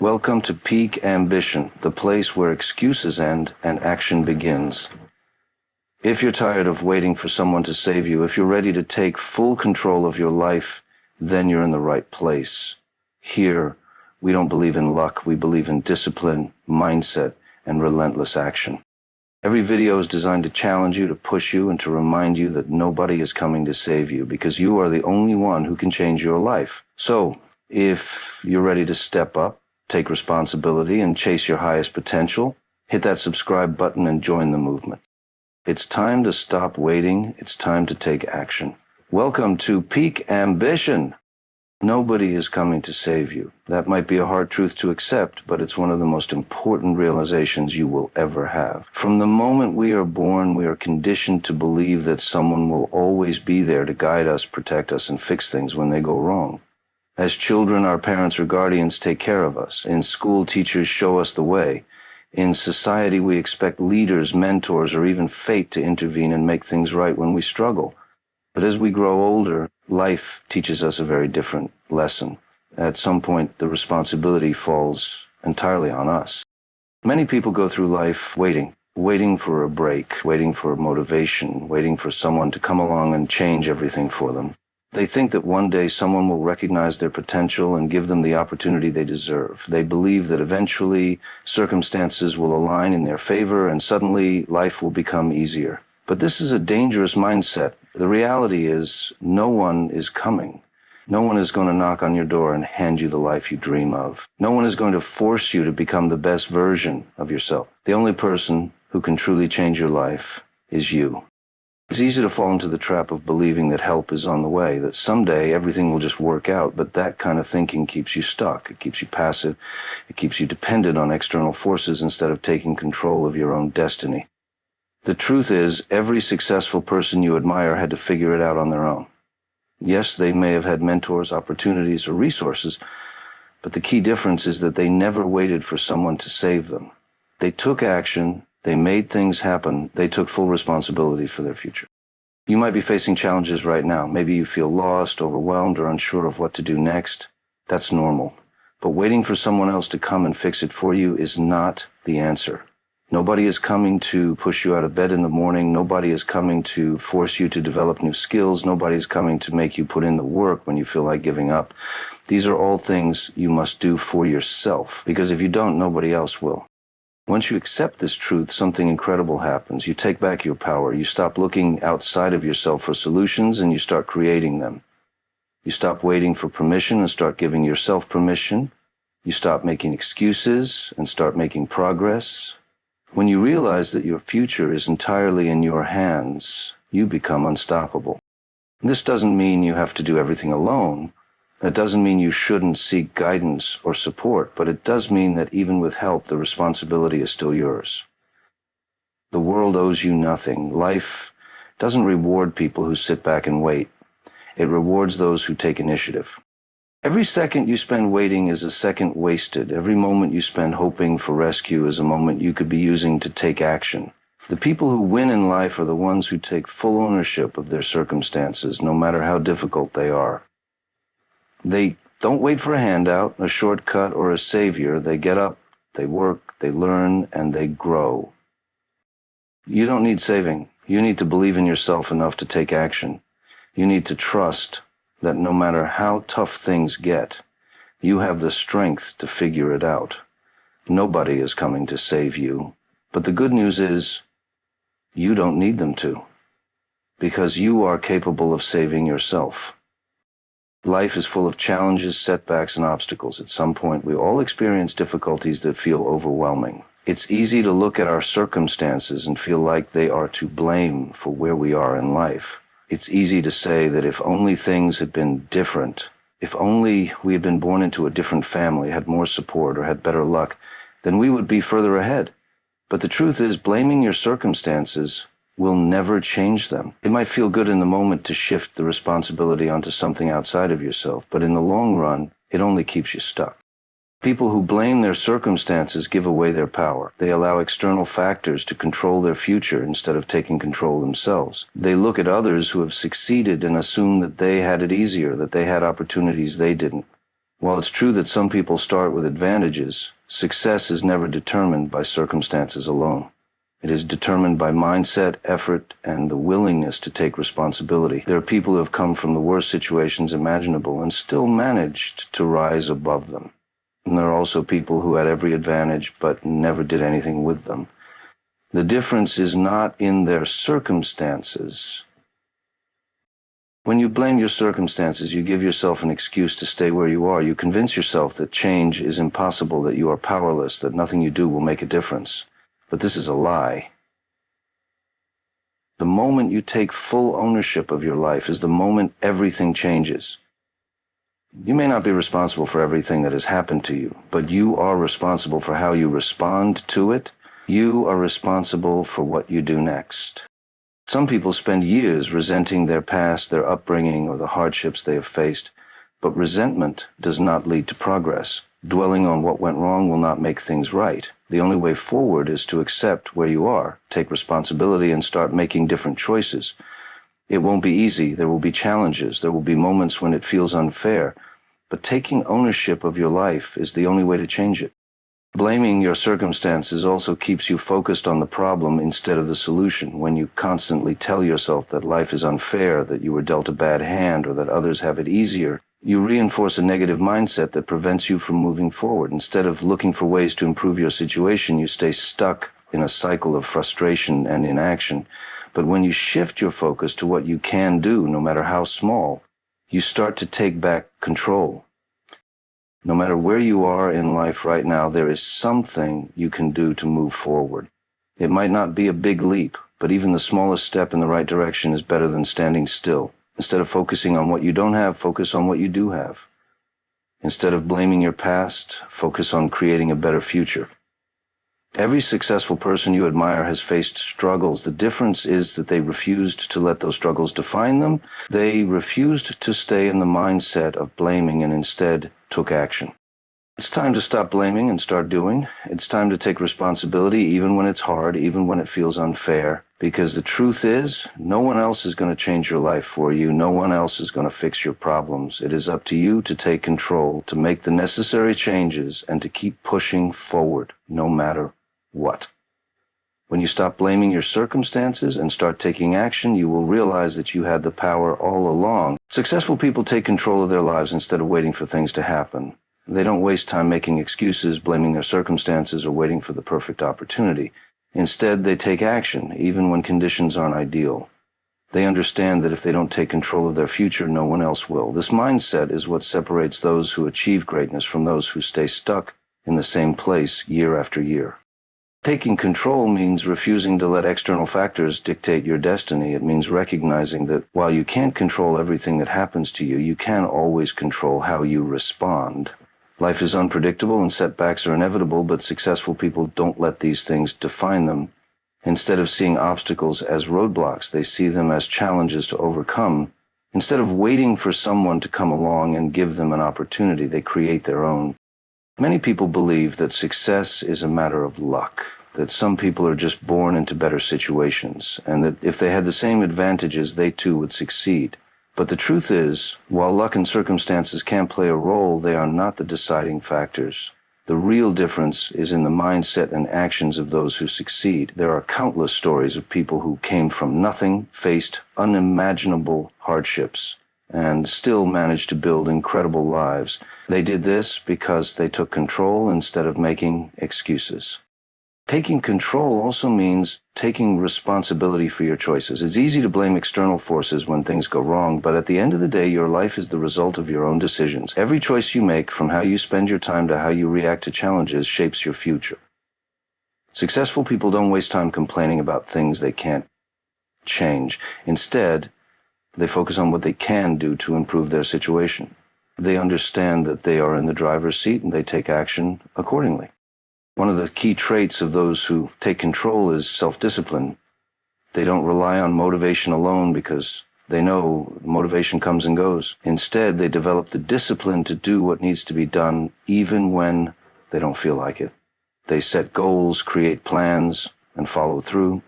Welcome to Peak Ambition, the place where excuses end and action begins. If you're tired of waiting for someone to save you, if you're ready to take full control of your life, then you're in the right place. Here, we don't believe in luck, we believe in discipline, mindset, and relentless action. Every video is designed to challenge you, to push you, and to remind you that nobody is coming to save you because you are the only one who can change your life. So, if you're ready to step up, take responsibility, and chase your highest potential, hit that subscribe button and join the movement. It's time to stop waiting. It's time to take action. Welcome to Peak Ambition. Nobody is coming to save you. That might be a hard truth to accept, but it's one of the most important realizations you will ever have. From the moment we are born, we are conditioned to believe that someone will always be there to guide us, protect us, and fix things when they go wrong. As children, our parents or guardians take care of us. In school, teachers show us the way. In society, we expect leaders, mentors, or even fate to intervene and make things right when we struggle. But as we grow older, life teaches us a very different lesson. At some point, the responsibility falls entirely on us. Many people go through life waiting for a break, waiting for motivation, waiting for someone to come along and change everything for them. They think that one day someone will recognize their potential and give them the opportunity they deserve. They believe that eventually circumstances will align in their favor and suddenly life will become easier. But this is a dangerous mindset. The reality is no one is coming. No one is going to knock on your door and hand you the life you dream of. No one is going to force you to become the best version of yourself. The only person who can truly change your life is you. It's easy to fall into the trap of believing that help is on the way, that someday everything will just work out, but that kind of thinking keeps you stuck. It keeps you passive. It keeps you dependent on external forces instead of taking control of your own destiny. The truth is, every successful person you admire had to figure it out on their own. Yes, they may have had mentors, opportunities, or resources, but the key difference is that they never waited for someone to save them. They took action. They made things happen. They took full responsibility for their future. You might be facing challenges right now. Maybe you feel lost, overwhelmed, or unsure of what to do next. That's normal. But waiting for someone else to come and fix it for you is not the answer. Nobody is coming to push you out of bed in the morning. Nobody is coming to force you to develop new skills. Nobody is coming to make you put in the work when you feel like giving up. These are all things you must do for yourself, because if you don't, nobody else will. Once you accept this truth, something incredible happens. You take back your power. You stop looking outside of yourself for solutions and you start creating them. You stop waiting for permission and start giving yourself permission. You stop making excuses and start making progress. When you realize that your future is entirely in your hands, you become unstoppable. This doesn't mean you have to do everything alone. That doesn't mean you shouldn't seek guidance or support, but it does mean that even with help, the responsibility is still yours. The world owes you nothing. Life doesn't reward people who sit back and wait. It rewards those who take initiative. Every second you spend waiting is a second wasted. Every moment you spend hoping for rescue is a moment you could be using to take action. The people who win in life are the ones who take full ownership of their circumstances, no matter how difficult they are. They don't wait for a handout, a shortcut, or a savior. They get up, they work, they learn, and they grow. You don't need saving. You need to believe in yourself enough to take action. You need to trust that no matter how tough things get, you have the strength to figure it out. Nobody is coming to save you. But the good news is, you don't need them to, because you are capable of saving yourself. Life is full of challenges, setbacks, and obstacles. At some point, we all experience difficulties that feel overwhelming. It's easy to look at our circumstances and feel like they are to blame for where we are in life. It's easy to say that if only things had been different, if only we had been born into a different family, had more support, or had better luck, then we would be further ahead. But the truth is, blaming your circumstances will never change them. It might feel good in the moment to shift the responsibility onto something outside of yourself, but in the long run, it only keeps you stuck. People who blame their circumstances give away their power. They allow external factors to control their future instead of taking control themselves. They look at others who have succeeded and assume that they had it easier, that they had opportunities they didn't. While it's true that some people start with advantages, success is never determined by circumstances alone. It is determined by mindset, effort, and the willingness to take responsibility. There are people who have come from the worst situations imaginable and still managed to rise above them. And there are also people who had every advantage but never did anything with them. The difference is not in their circumstances. When you blame your circumstances, you give yourself an excuse to stay where you are. You convince yourself that change is impossible, that you are powerless, that nothing you do will make a difference. But this is a lie. The moment you take full ownership of your life is the moment everything changes. You may not be responsible for everything that has happened to you, but you are responsible for how you respond to it. You are responsible for what you do next. Some people spend years resenting their past, their upbringing, or the hardships they have faced, but resentment does not lead to progress. Dwelling on what went wrong will not make things right. The only way forward is to accept where you are, take responsibility, and start making different choices. It won't be easy. There will be challenges. There will be moments when it feels unfair. But taking ownership of your life is the only way to change it. Blaming your circumstances also keeps you focused on the problem instead of the solution. When you constantly tell yourself that life is unfair, that you were dealt a bad hand, or that others have it easier, you reinforce a negative mindset that prevents you from moving forward. Instead of looking for ways to improve your situation, you stay stuck in a cycle of frustration and inaction. But when you shift your focus to what you can do, no matter how small, you start to take back control. No matter where you are in life right now, there is something you can do to move forward. It might not be a big leap, but even the smallest step in the right direction is better than standing still. Instead of focusing on what you don't have, focus on what you do have. Instead of blaming your past, focus on creating a better future. Every successful person you admire has faced struggles. The difference is that they refused to let those struggles define them. They refused to stay in the mindset of blaming and instead took action. It's time to stop blaming and start doing. It's time to take responsibility, even when it's hard, even when it feels unfair. Because the truth is, no one else is going to change your life for you. No one else is going to fix your problems. It is up to you to take control, to make the necessary changes, and to keep pushing forward, no matter what. When you stop blaming your circumstances and start taking action, you will realize that you had the power all along. Successful people take control of their lives instead of waiting for things to happen. They don't waste time making excuses, blaming their circumstances, or waiting for the perfect opportunity. Instead, they take action, even when conditions aren't ideal. They understand that if they don't take control of their future, no one else will. This mindset is what separates those who achieve greatness from those who stay stuck in the same place year after year. Taking control means refusing to let external factors dictate your destiny. It means recognizing that while you can't control everything that happens to you, you can always control how you respond. Life is unpredictable and setbacks are inevitable, but successful people don't let these things define them. Instead of seeing obstacles as roadblocks, they see them as challenges to overcome. Instead of waiting for someone to come along and give them an opportunity, they create their own. Many people believe that success is a matter of luck, that some people are just born into better situations, and that if they had the same advantages, they too would succeed. But the truth is, while luck and circumstances can play a role, they are not the deciding factors. The real difference is in the mindset and actions of those who succeed. There are countless stories of people who came from nothing, faced unimaginable hardships, and still managed to build incredible lives. They did this because they took control instead of making excuses. Taking control also means taking responsibility for your choices. It's easy to blame external forces when things go wrong, but at the end of the day, your life is the result of your own decisions. Every choice you make, from how you spend your time to how you react to challenges, shapes your future. Successful people don't waste time complaining about things they can't change. Instead, they focus on what they can do to improve their situation. They understand that they are in the driver's seat and they take action accordingly. One of the key traits of those who take control is self-discipline. They don't rely on motivation alone because they know motivation comes and goes. Instead, they develop the discipline to do what needs to be done even when they don't feel like it. They set goals, create plans, and follow through.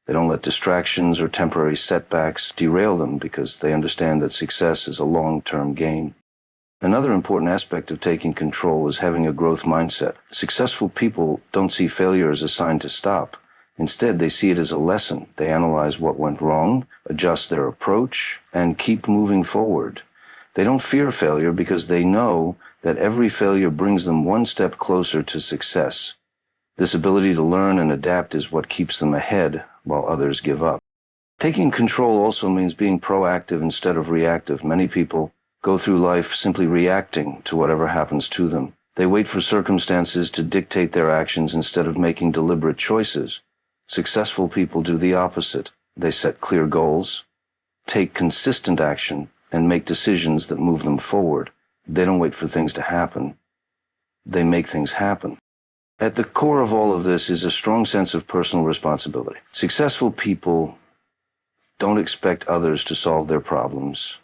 They don't let distractions or temporary setbacks derail them because they understand that success is a long-term game. Another important aspect of taking control is having a growth mindset. Successful people don't see failure as a sign to stop. Instead, they see it as a lesson. They analyze what went wrong, adjust their approach, and keep moving forward. They don't fear failure because they know that every failure brings them one step closer to success. This ability to learn and adapt is what keeps them ahead while others give up. Taking control also means being proactive instead of reactive. Many people go through life simply reacting to whatever happens to them. They wait for circumstances to dictate their actions instead of making deliberate choices. Successful people do the opposite. They set clear goals, take consistent action, and make decisions that move them forward. They don't wait for things to happen. They make things happen. At the core of all of this is a strong sense of personal responsibility. Successful people don't expect others to solve their problems.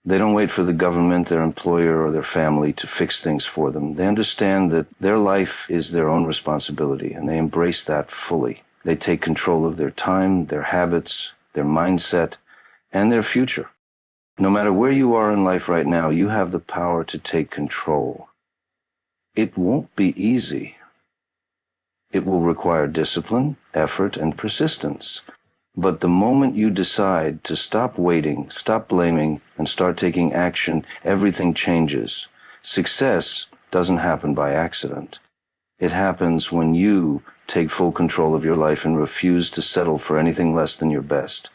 They don't wait for the government, their employer, or their family to fix things for them. They understand that their life is their own responsibility, and they embrace that fully. They take control of their time, their habits, their mindset, and their future. No matter where you are in life right now, you have the power to take control. It won't be easy. It will require discipline, effort, and persistence. But the moment you decide to stop waiting, stop blaming, and start taking action, everything changes. Success doesn't happen by accident. It happens when you take full control of your life and refuse to settle for anything less than your best.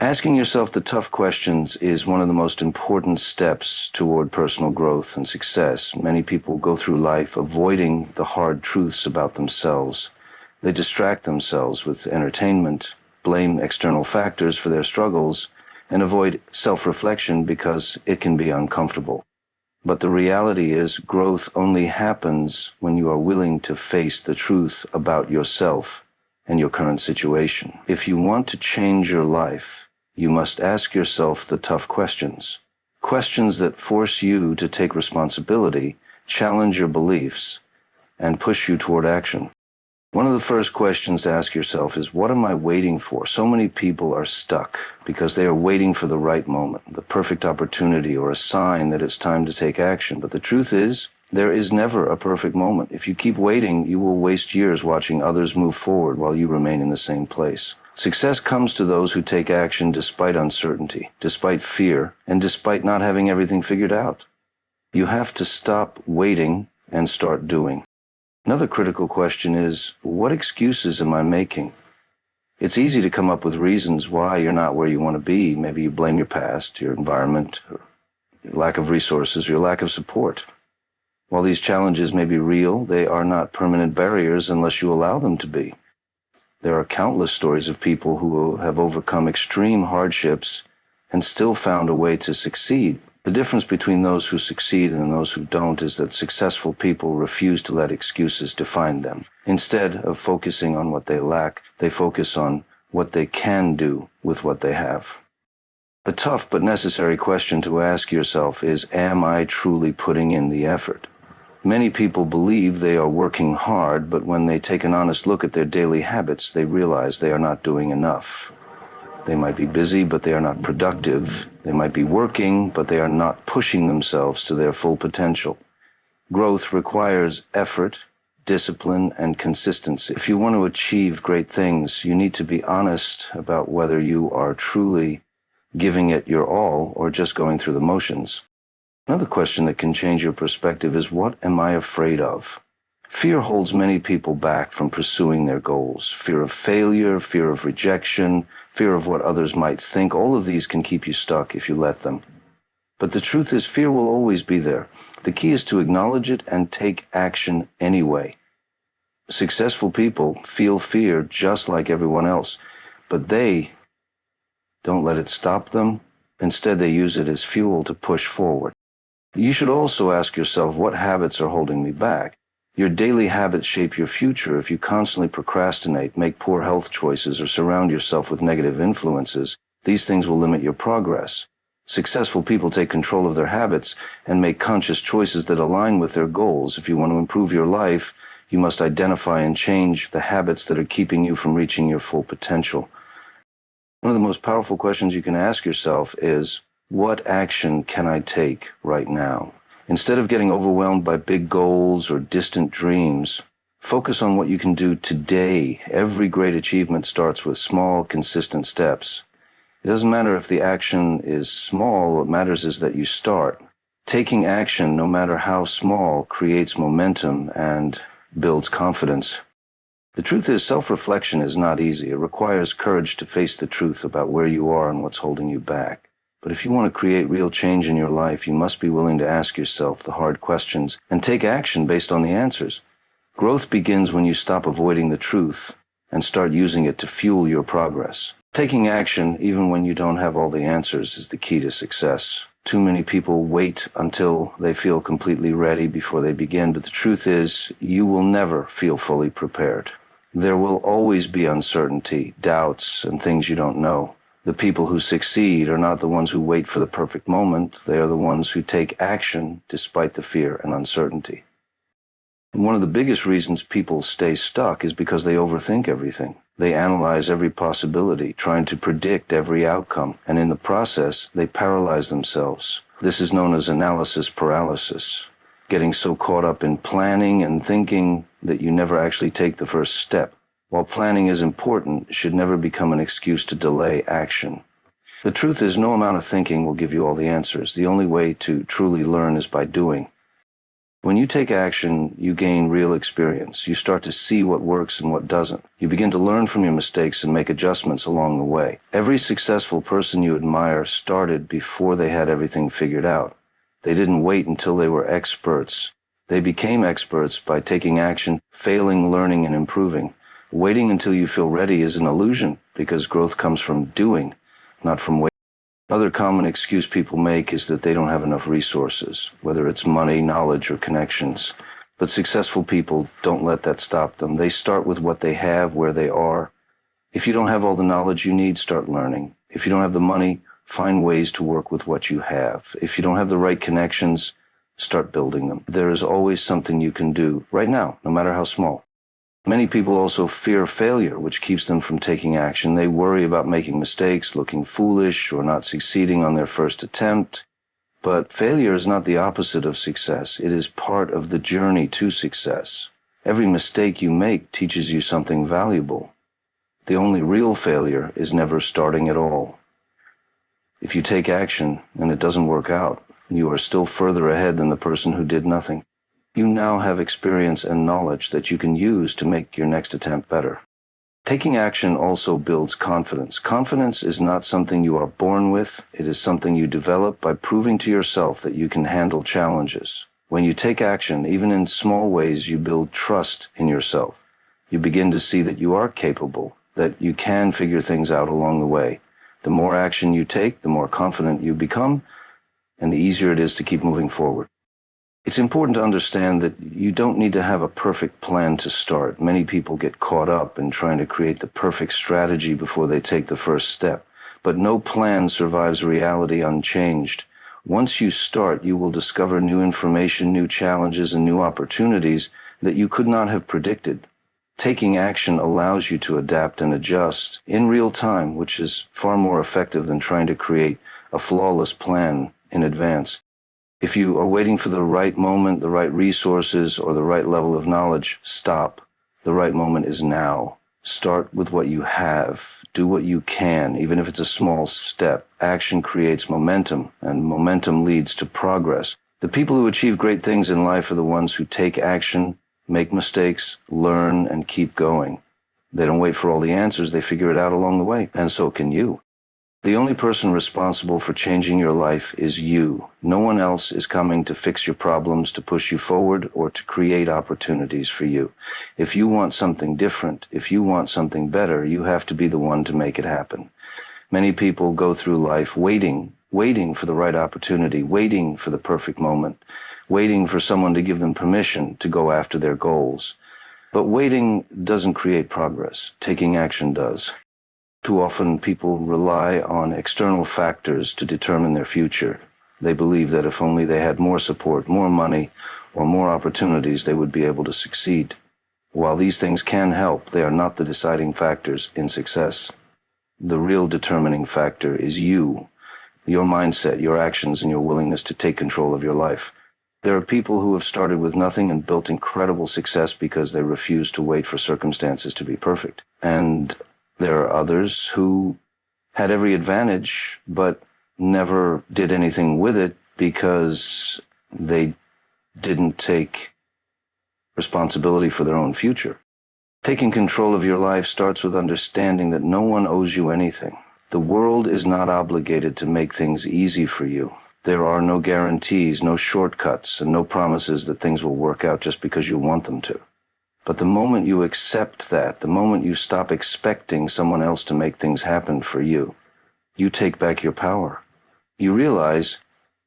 Asking yourself the tough questions is one of the most important steps toward personal growth and success. Many people go through life avoiding the hard truths about themselves. They distract themselves with entertainment, blame external factors for their struggles, and avoid self-reflection because it can be uncomfortable. But the reality is, growth only happens when you are willing to face the truth about yourself and your current situation. If you want to change your life, you must ask yourself the tough questions. Questions that force you to take responsibility, challenge your beliefs, and push you toward action. One of the first questions to ask yourself is, what am I waiting for? So many people are stuck because they are waiting for the right moment, the perfect opportunity, or a sign that it's time to take action. But the truth is, there is never a perfect moment. If you keep waiting, you will waste years watching others move forward while you remain in the same place. Success comes to those who take action despite uncertainty, despite fear, and despite not having everything figured out. You have to stop waiting and start doing. Another critical question is, what excuses am I making? It's easy to come up with reasons why you're not where you want to be. Maybe you blame your past, your environment, or your lack of resources, or your lack of support. While these challenges may be real, they are not permanent barriers unless you allow them to be. There are countless stories of people who have overcome extreme hardships and still found a way to succeed. The difference between those who succeed and those who don't is that successful people refuse to let excuses define them. Instead of focusing on what they lack, they focus on what they can do with what they have. A tough but necessary question to ask yourself is, am I truly putting in the effort? Many people believe they are working hard, but when they take an honest look at their daily habits, they realize they are not doing enough. They might be busy, but they are not productive. They might be working, but they are not pushing themselves to their full potential. Growth requires effort, discipline, and consistency. If you want to achieve great things, you need to be honest about whether you are truly giving it your all or just going through the motions. Another question that can change your perspective is, what am I afraid of? Fear holds many people back from pursuing their goals. Fear of failure, fear of rejection, fear of what others might think. All of these can keep you stuck if you let them. But the truth is, fear will always be there. The key is to acknowledge it and take action anyway. Successful people feel fear just like everyone else, but they don't let it stop them. Instead, they use it as fuel to push forward. You should also ask yourself, what habits are holding me back? Your daily habits shape your future. If you constantly procrastinate, make poor health choices, or surround yourself with negative influences, these things will limit your progress. Successful people take control of their habits and make conscious choices that align with their goals. If you want to improve your life, you must identify and change the habits that are keeping you from reaching your full potential. One of the most powerful questions you can ask yourself is, what action can I take right now? Instead of getting overwhelmed by big goals or distant dreams, focus on what you can do today. Every great achievement starts with small, consistent steps. It doesn't matter if the action is small, what matters is that you start. Taking action, no matter how small, creates momentum and builds confidence. The truth is, self-reflection is not easy. It requires courage to face the truth about where you are and what's holding you back. But if you want to create real change in your life, you must be willing to ask yourself the hard questions and take action based on the answers. Growth begins when you stop avoiding the truth and start using it to fuel your progress. Taking action, even when you don't have all the answers, is the key to success. Too many people wait until they feel completely ready before they begin, but the truth is, you will never feel fully prepared. There will always be uncertainty, doubts, and things you don't know. The people who succeed are not the ones who wait for the perfect moment. They are the ones who take action despite the fear and uncertainty. One of the biggest reasons people stay stuck is because they overthink everything. They analyze every possibility, trying to predict every outcome, and in the process, they paralyze themselves. This is known as analysis paralysis, getting so caught up in planning and thinking that you never actually take the first step. While planning is important, it should never become an excuse to delay action. The truth is, no amount of thinking will give you all the answers. The only way to truly learn is by doing. When you take action, you gain real experience. You start to see what works and what doesn't. You begin to learn from your mistakes and make adjustments along the way. Every successful person you admire started before they had everything figured out. They didn't wait until they were experts. They became experts by taking action, failing, learning, and improving. Waiting until you feel ready is an illusion because growth comes from doing, not from waiting. Another common excuse people make is that they don't have enough resources, whether it's money, knowledge, or connections. But successful people don't let that stop them. They start with what they have, where they are. If you don't have all the knowledge you need, start learning. If you don't have the money, find ways to work with what you have. If you don't have the right connections, start building them. There is always something you can do right now, no matter how small. Many people also fear failure, which keeps them from taking action. They worry about making mistakes, looking foolish, or not succeeding on their first attempt. But failure is not the opposite of success. It is part of the journey to success. Every mistake you make teaches you something valuable. The only real failure is never starting at all. If you take action and it doesn't work out, you are still further ahead than the person who did nothing. You now have experience and knowledge that you can use to make your next attempt better. Taking action also builds confidence. Confidence is not something you are born with. It is something you develop by proving to yourself that you can handle challenges. When you take action, even in small ways, you build trust in yourself. You begin to see that you are capable, that you can figure things out along the way. The more action you take, the more confident you become, and the easier it is to keep moving forward. It's important to understand that you don't need to have a perfect plan to start. Many people get caught up in trying to create the perfect strategy before they take the first step. But no plan survives reality unchanged. Once you start, you will discover new information, new challenges, and new opportunities that you could not have predicted. Taking action allows you to adapt and adjust in real time, which is far more effective than trying to create a flawless plan in advance. If you are waiting for the right moment, the right resources, or the right level of knowledge, stop. The right moment is now. Start with what you have. Do what you can, even if it's a small step. Action creates momentum, and momentum leads to progress. The people who achieve great things in life are the ones who take action, make mistakes, learn, and keep going. They don't wait for all the answers. They figure it out along the way, and so can you. The only person responsible for changing your life is you. No one else is coming to fix your problems, to push you forward, or to create opportunities for you. If you want something different, if you want something better, you have to be the one to make it happen. Many people go through life waiting for the right opportunity, waiting for the perfect moment, waiting for someone to give them permission to go after their goals. But waiting doesn't create progress. Taking action does. Too often people rely on external factors to determine their future. They believe that if only they had more support, more money, or more opportunities, they would be able to succeed. While these things can help, they are not the deciding factors in success. The real determining factor is you. your mindset, your actions, and your willingness to take control of your life. There are people who have started with nothing and built incredible success because they refuse to wait for circumstances to be perfect. And there are others who had every advantage but never did anything with it because they didn't take responsibility for their own future. Taking control of your life starts with understanding that no one owes you anything. The world is not obligated to make things easy for you. There are no guarantees, no shortcuts, and no promises that things will work out just because you want them to. But the moment you accept that, the moment you stop expecting someone else to make things happen for you, you take back your power. You realize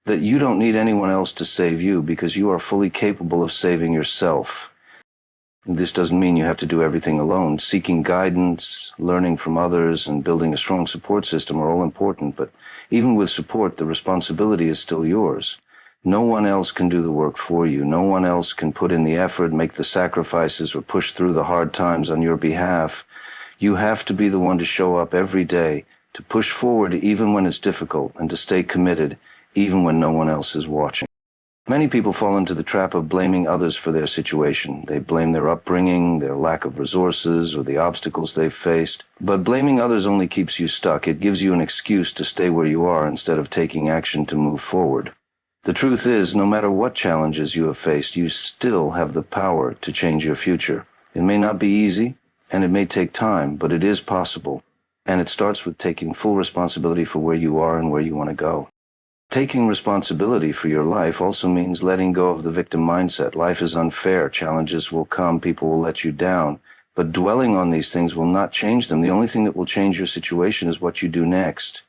that you don't need anyone else to save you because you are fully capable of saving yourself. This doesn't mean you have to do everything alone. Seeking guidance, learning from others, and building a strong support system are all important, but even with support, the responsibility is still yours. No one else can do the work for you. No one else can put in the effort, make the sacrifices, or push through the hard times on your behalf. You have to be the one to show up every day, to push forward even when it's difficult, and to stay committed even when no one else is watching. Many people fall into the trap of blaming others for their situation. They blame their upbringing, their lack of resources, or the obstacles they've faced. But blaming others only keeps you stuck. It gives you an excuse to stay where you are instead of taking action to move forward. The truth is, no matter what challenges you have faced, you still have the power to change your future. It may not be easy, and it may take time, but it is possible. And it starts with taking full responsibility for where you are and where you want to go. Taking responsibility for your life also means letting go of the victim mindset. Life is unfair. Challenges will come. People will let you down. But dwelling on these things will not change them. The only thing that will change your situation is what you do next.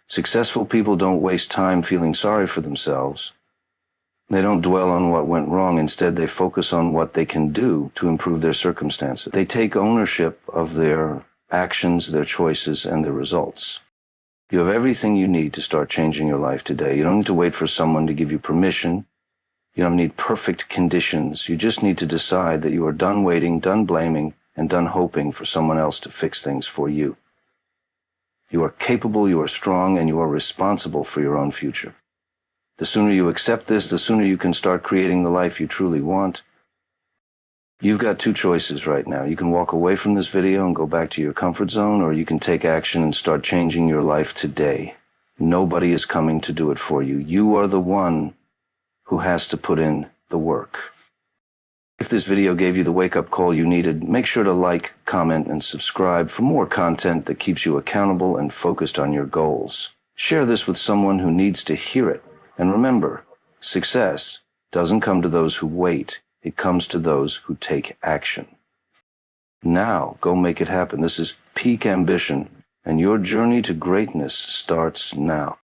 Successful people don't waste time feeling sorry for themselves. They don't dwell on what went wrong. Instead, they focus on what they can do to improve their circumstances. They take ownership of their actions, their choices, and their results. You have everything you need to start changing your life today. You don't need to wait for someone to give you permission. You don't need perfect conditions. You just need to decide that you are done waiting, done blaming, and done hoping for someone else to fix things for you. You are capable, you are strong, and you are responsible for your own future. The sooner you accept this, the sooner you can start creating the life you truly want. You've got two choices right now. You can walk away from this video and go back to your comfort zone, or you can take action and start changing your life today. Nobody is coming to do it for you. You are the one who has to put in the work. If this video gave you the wake-up call you needed, make sure to like, comment, and subscribe for more content that keeps you accountable and focused on your goals. Share this with someone who needs to hear it. And remember, success doesn't come to those who wait. It comes to those who take action. Now, go make it happen. This is peak ambition, and your journey to greatness starts now.